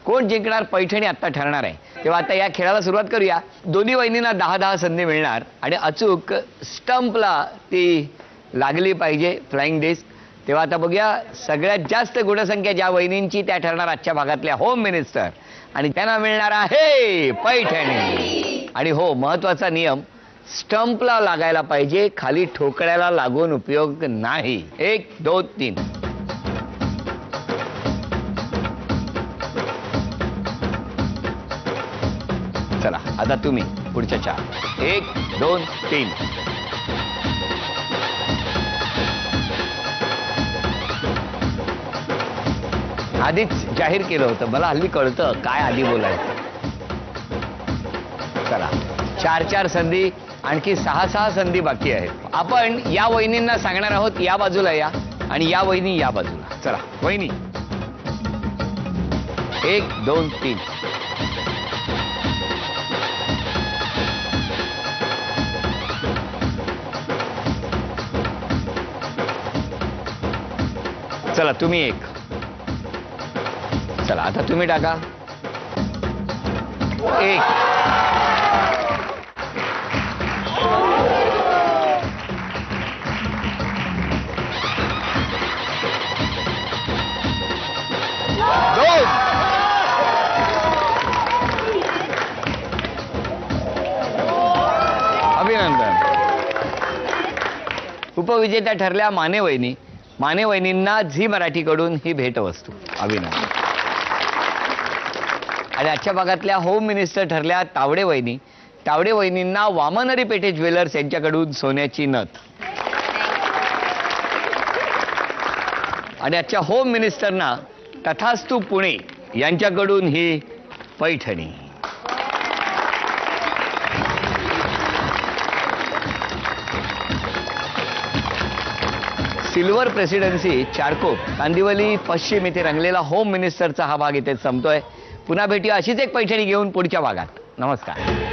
कोण जिंकणार पैठणी आता ठरणार आहे। तेव्हा आता या खेळाला सुरुवात करूया। दोन्ही वहिनींना 10-10 संधी मिळणार आणि अचूक स्टंपला ती लागली पाहिजे फ्लाइंग डिस्क। तेव्हा आता बघूया सगळ्यात जास्त गुणसंख्या ज्या वहिनींची त्या ठरणार आजच्या भागातल्या होम मिनिस्टर आणि त्यांना मिळणार आहे पैठणी। आणि हो, महत्त्वाचा नियम, स्टंपला लागायला पाहिजे, खाली ठोकळ्याला लागून उपयोग नाही। 1 2 3 चला आता तुम्ही पुढच्या 4 1 2 3 आधीच जाहीर केलं होतं, मला हल्ली कळतं काय आधी बोलायचं। चला 4-4 संधी, आणखी 6-6 संधी बाकी आहेत। आपण या वहिनींना सांगणार आहोत या बाजूला या आणि या वहिनी या बाजूला। चला वहिनी 1 2 3 चला तुम्ही 1 चला आता तुम्ही टाका 1 2 अभिनंदन। उपविजेत्या ठरल्या माने वहिनी। माने वहिनींना झी मराठीकडून ही भेटवस्तू। अभिनंदन। आणि आजच्या भागातल्या होम मिनिस्टर ठरल्या तावडे वहिनी। तावडे वहिनींना वामनरी पेठे ज्वेलर्स यांच्याकडून सोन्याची नथ। आणि आजच्या होम मिनिस्टरना तथास्तु पुणे यांच्याकडून ही पैठणी। सिल्वर प्रेसिडेन्सी चारकोप कांदिवली पश्चिम येथे रंगलेला होम मिनिस्टरचा हा भाग इथे संपतोय। पुन्हा भेटूया अशीच एक पैठणी घेऊन पुढच्या भागात। नमस्कार।